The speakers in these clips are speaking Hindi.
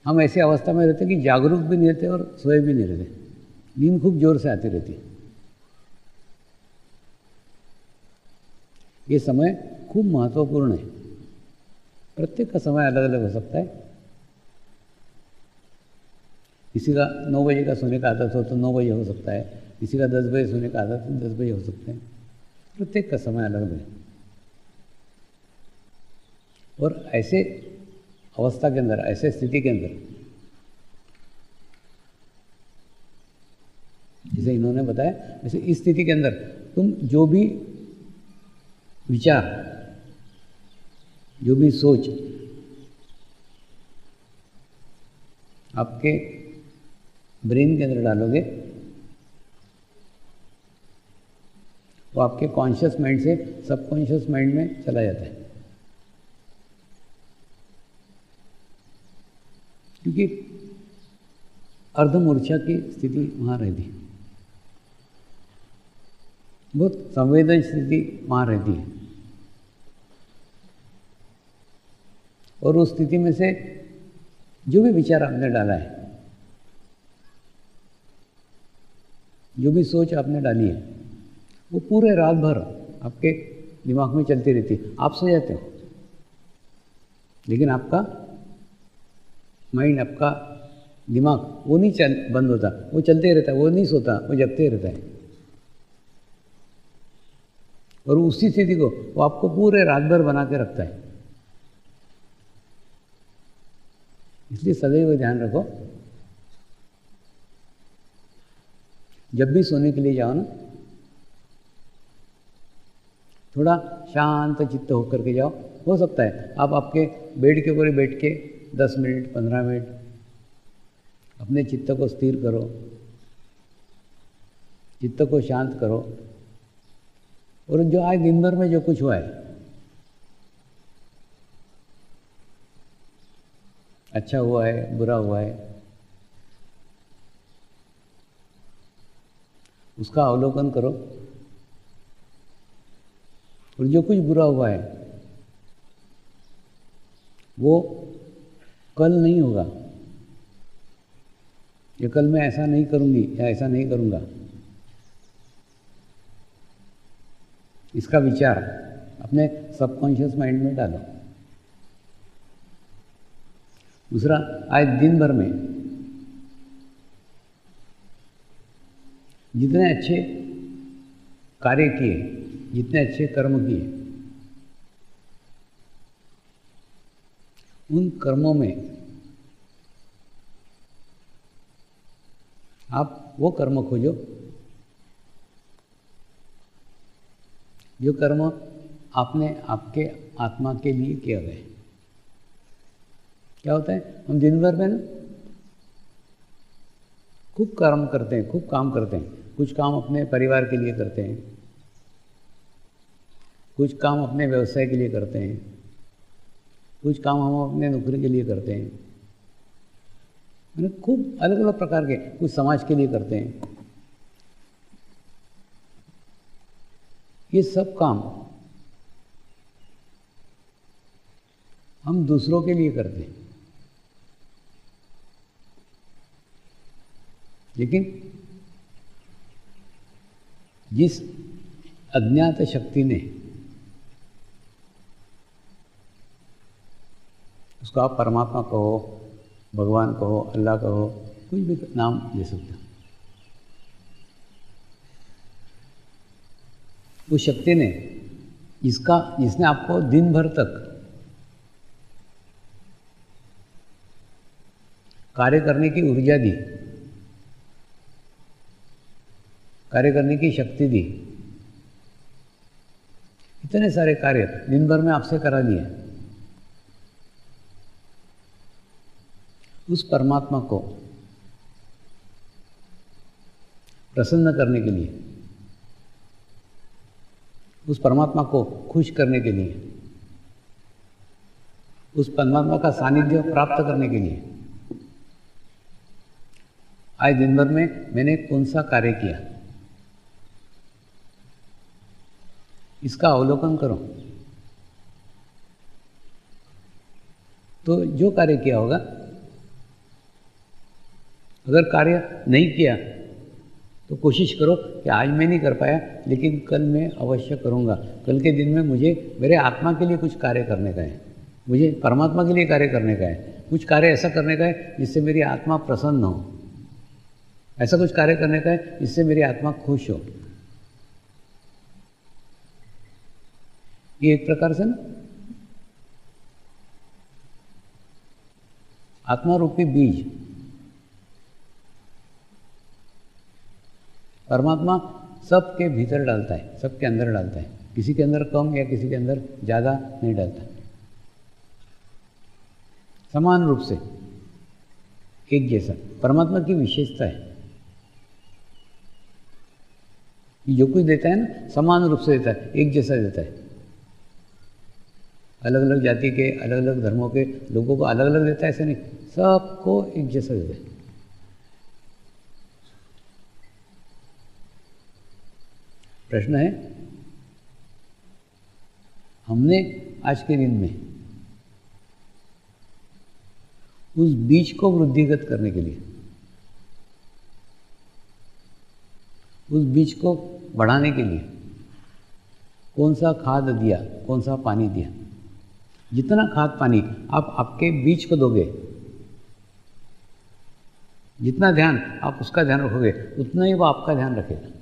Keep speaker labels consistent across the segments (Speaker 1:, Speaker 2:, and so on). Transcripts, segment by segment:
Speaker 1: हम ऐसी अवस्था में रहते कि जागरूक भी नहीं रहते और सोए भी नहीं रहते, नींद खूब जोर से आती रहती है। ये समय खूब महत्वपूर्ण है। प्रत्येक का समय अलग अलग हो सकता है। किसी का 9 बजे का सोने का आदत हो तो 9 बजे हो सकता है, किसी का 10 बजे सोने का आदत हो 10 बजे हो सकता है। प्रत्येक का समय अलग है। और ऐसे अवस्था के अंदर, ऐसे स्थिति के अंदर, जैसे इन्होंने बताया, वैसे इस स्थिति के अंदर तुम जो भी विचार, जो भी सोच आपके ब्रेन के अंदर डालोगे, वो आपके कॉन्शियस माइंड से सबकॉन्शियस माइंड में चला जाता है। क्योंकि अर्धमूर्छा की स्थिति वहाँ रहती है, बहुत संवेदन स्थिति वहाँ रहती है। और उस स्थिति में से जो भी विचार आपने डाला है, जो भी सोच आपने डाली है, वो पूरे रात भर आपके दिमाग में चलती रहती है। आप सो जाते हो, लेकिन आपका माइंड, आपका दिमाग वो नहीं बंद होता, वो चलते रहता है, वो नहीं सोता, वो जगते रहता है। और उसी स्थिति को वो आपको पूरे रात भर बना के रखता है। इसलिए सदैव ध्यान रखो, जब भी सोने के लिए जाओ ना, थोड़ा शांत चित्त होकर के जाओ। हो सकता है आप आपके बेड के ऊपर बैठ के 10 मिनट 15 मिनट अपने चित्त को स्थिर करो, चित्त को शांत करो, और जो आज दिन भर में जो कुछ हुआ है, अच्छा हुआ है, बुरा हुआ है, उसका अवलोकन करो। और जो कुछ बुरा हुआ है वो कल नहीं होगा, ये कल मैं ऐसा नहीं करूँगी या ऐसा नहीं करूँगा, इसका विचार अपने सबकॉन्शियस माइंड में डालो। दूसरा, आज दिन भर में जितने अच्छे कार्य किए, जितने अच्छे कर्म किए, उन कर्मों में आप वो कर्म खोजो जो कर्म आपने आपके आत्मा के लिए किया गए। क्या होता है, हम दिन भर में ना खूब कर्म करते हैं, खूब काम करते हैं। कुछ काम अपने परिवार के लिए करते हैं, कुछ काम अपने व्यवसाय के लिए करते हैं, कुछ काम हम अपने नौकरी के लिए करते हैं, मतलब खूब अलग अलग प्रकार के, कुछ समाज के लिए करते हैं। ये सब काम हम दूसरों के लिए करते हैं, लेकिन जिस अज्ञात शक्ति ने, उसको आप परमात्मा कहो, भगवान कहो, अल्लाह कहो, कुछ भी नाम ले सकते हो, उस शक्ति ने जिसने आपको दिन भर तक कार्य करने की ऊर्जा दी, कार्य करने की शक्ति दी, इतने सारे कार्य दिन भर में आपसे करा दिए, उस परमात्मा को प्रसन्न करने के लिए, उस परमात्मा को खुश करने के लिए, उस परमात्मा का सानिध्य प्राप्त करने के लिए आज दिन भर में मैंने कौन सा कार्य किया, इसका अवलोकन करो। तो जो कार्य किया होगा अगर कार्य नहीं किया तो कोशिश करो कि आज मैं नहीं कर पाया, लेकिन कल मैं अवश्य करूँगा। कल के दिन में मुझे मेरे आत्मा के लिए कुछ कार्य करने का है, मुझे परमात्मा के लिए कार्य करने का है, कुछ कार्य ऐसा करने का है जिससे मेरी आत्मा प्रसन्न हो, ऐसा कुछ कार्य करने का है जिससे मेरी आत्मा खुश हो। ये एक प्रकार से ना आत्मा रूपी बीज परमात्मा सबके भीतर डालता है, सबके अंदर डालता है, किसी के अंदर कम या किसी के अंदर ज़्यादा नहीं डालता, समान रूप से एक जैसा। परमात्मा की विशेषता है जो कुछ देता है ना समान रूप से देता है, एक जैसा देता है। अलग अलग जाति के अलग अलग धर्मों के लोगों को अलग अलग देता है ऐसे नहीं, सबको एक जैसा देता है। प्रश्न है, हमने आज के दिन में उस बीज को वृद्धिगत करने के लिए, उस बीज को बढ़ाने के लिए कौन सा खाद दिया, कौन सा पानी दिया? जितना खाद पानी आप आपके बीज को दोगे, जितना ध्यान आप उसका ध्यान रखोगे, उतना ही वो आपका ध्यान रखेगा।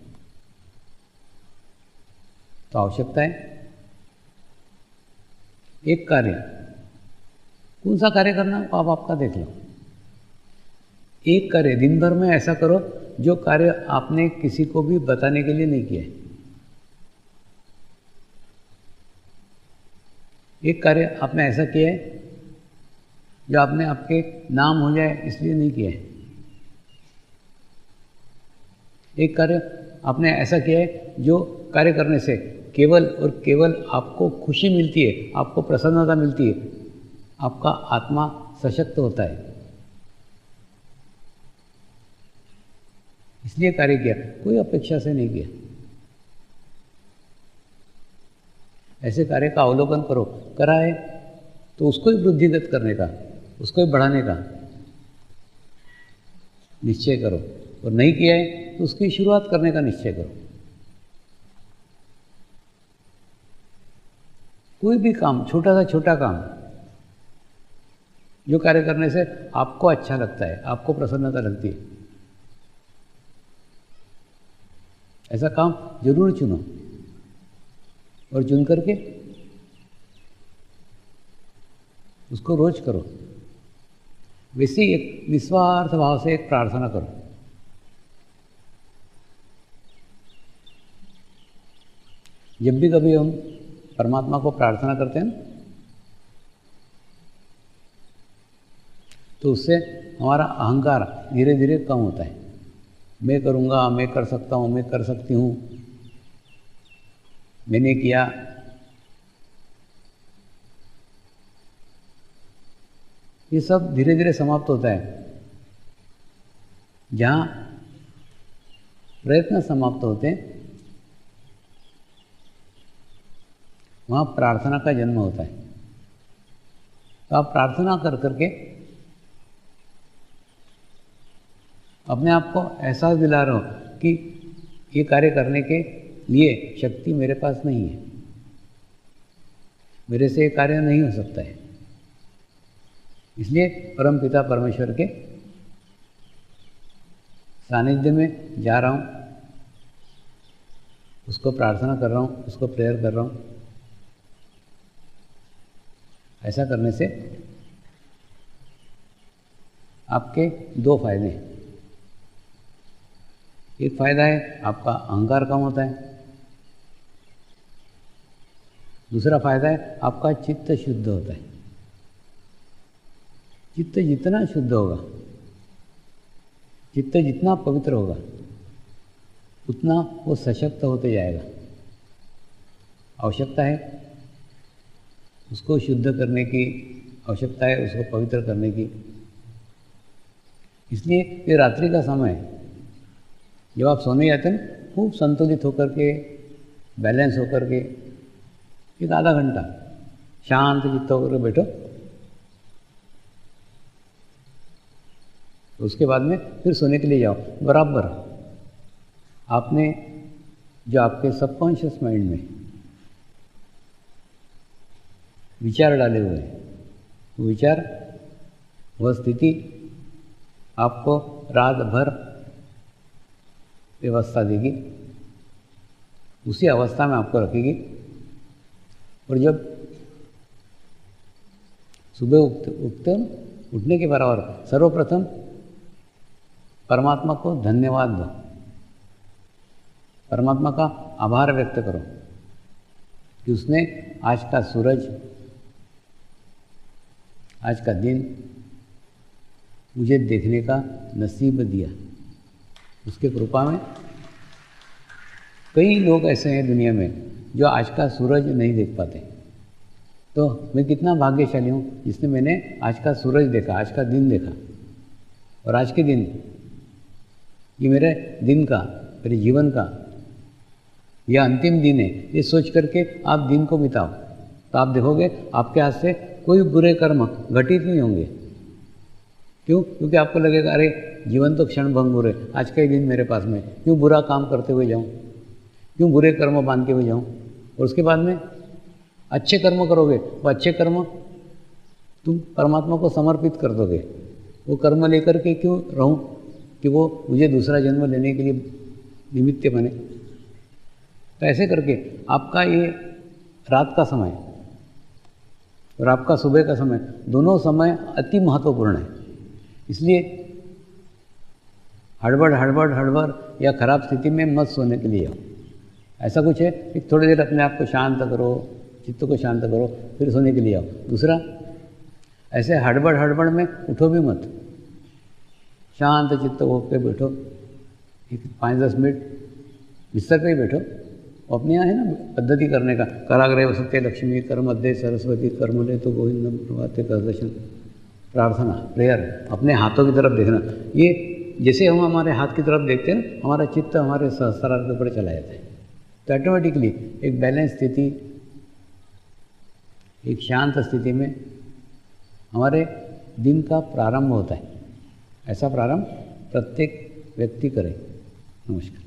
Speaker 1: तो आवश्यकता है एक कार्य, कौन सा कार्य करना आप आपका देख लो। एक कार्य दिन भर में ऐसा करो जो कार्य आपने किसी को भी बताने के लिए नहीं किया है। एक कार्य आपने ऐसा किया है जो आपने आपके नाम हो जाए इसलिए नहीं किया है। एक कार्य आपने ऐसा किया है जो कार्य करने से केवल और केवल आपको खुशी मिलती है, आपको प्रसन्नता मिलती है, आपका आत्मा सशक्त होता है, इसलिए कार्य किया, कोई अपेक्षा से नहीं किया। ऐसे कार्य का अवलोकन करो, करा है तो उसको ही वृद्धिगत करने का, उसको ही बढ़ाने का निश्चय करो, और नहीं किया है तो उसकी शुरुआत करने का निश्चय करो। कोई भी काम, छोटा सा छोटा काम जो कार्य करने से आपको अच्छा लगता है, आपको प्रसन्नता लगती है, ऐसा काम जरूर चुनो और चुन करके उसको रोज करो। वैसे ही एक निस्वार्थ भाव से एक प्रार्थना करो। जब भी कभी हम परमात्मा को प्रार्थना करते हैं तो उससे हमारा अहंकार धीरे धीरे कम होता है। मैं करूँगा, मैं कर सकता हूँ, मैं कर सकती हूँ, मैंने किया, ये सब धीरे धीरे समाप्त होता है। जहाँ प्रयत्न समाप्त होते हैं वहाँ प्रार्थना का जन्म होता है। तो आप प्रार्थना कर करके अपने आप को एहसास दिला रहे हो कि ये कार्य करने के लिए शक्ति मेरे पास नहीं है, मेरे से ये कार्य नहीं हो सकता है, इसलिए परम पिता परमेश्वर के सानिध्य में जा रहा हूँ, उसको प्रार्थना कर रहा हूँ, उसको प्रेयर कर रहा हूँ। ऐसा करने से आपके दो फायदे हैं। एक फायदा है आपका अहंकार कम होता है, दूसरा फायदा है आपका चित्त शुद्ध होता है। चित्त जितना शुद्ध होगा, चित्त जितना पवित्र होगा, उतना वो सशक्त होते जाएगा। आवश्यकता है उसको शुद्ध करने की, आवश्यकता है उसको पवित्र करने की। इसलिए ये रात्रि का समय है, जब आप सोने जाते हैं खूब संतुलित होकर के, बैलेंस होकर के एक आधा घंटा शांत चित्त होकर बैठो उसके बाद में फिर सोने के लिए जाओ। बराबर आपने जो आपके सबकॉन्शियस माइंड में विचार डाले हुए हैं, वो विचार, वह स्थिति आपको रात भर व्यवस्था देगी, उसी अवस्था में आपको रखेगी। और जब सुबह उठने के बराबर सर्वप्रथम परमात्मा को धन्यवाद दो, परमात्मा का आभार व्यक्त करो कि उसने आज का सूरज, आज का दिन मुझे देखने का नसीब दिया। उसके कृपा में कई लोग ऐसे हैं दुनिया में जो आज का सूरज नहीं देख पाते। तो मैं कितना भाग्यशाली हूँ जिसने मैंने आज का सूरज देखा, आज का दिन देखा। और आज के दिन ये मेरे दिन का, मेरे जीवन का यह अंतिम दिन है, ये सोच करके आप दिन को बिताओ, तो आप देखोगे आपके हाथ से कोई बुरे कर्म घटित नहीं होंगे। क्यों? क्योंकि आपको लगेगा अरे जीवन तो क्षण भंगुर है, आज का ही दिन मेरे पास में, क्यों बुरा काम करते हुए जाऊँ, क्यों बुरे कर्म बांध के हुए जाऊँ। और उसके बाद में अच्छे कर्म करोगे, वो अच्छे कर्म तुम परमात्मा को समर्पित कर दोगे। वो कर्म लेकर के क्यों रहूं कि वो मुझे दूसरा जन्म लेने के लिए निमित्त बने। तो ऐसे करके आपका ये रात का समय और आपका सुबह का समय, दोनों समय अति महत्वपूर्ण है। इसलिए हड़बड़ या खराब स्थिति में मत सोने के लिए आओ। ऐसा कुछ है कि थोड़ी देर अपने आप को शांत करो, चित्त को शांत करो, फिर सोने के लिए आओ। दूसरा, ऐसे हड़बड़ में उठो भी मत, शांत चित्त होकर बैठो, 5-10 मिनट बिस्तर पे ही बैठो। अपने यहाँ है ना पद्धति करने का, कराग्रे वसते लक्ष्मी, कर मध्य सरस्वती, कर्मले तो गोविंदम प्रभाते कर दर्शन, प्रार्थना, प्रेयर, अपने हाथों की तरफ देखना। ये जैसे हम हमारे हाथ की तरफ देखते हैं ना, हमारा चित्त हमारे सहस्त्रार के ऊपर चला जाता है। तो ऑटोमेटिकली एक बैलेंस स्थिति, एक शांत स्थिति में हमारे दिन का प्रारंभ होता है। ऐसा प्रारंभ प्रत्येक व्यक्ति करे। नमस्कार।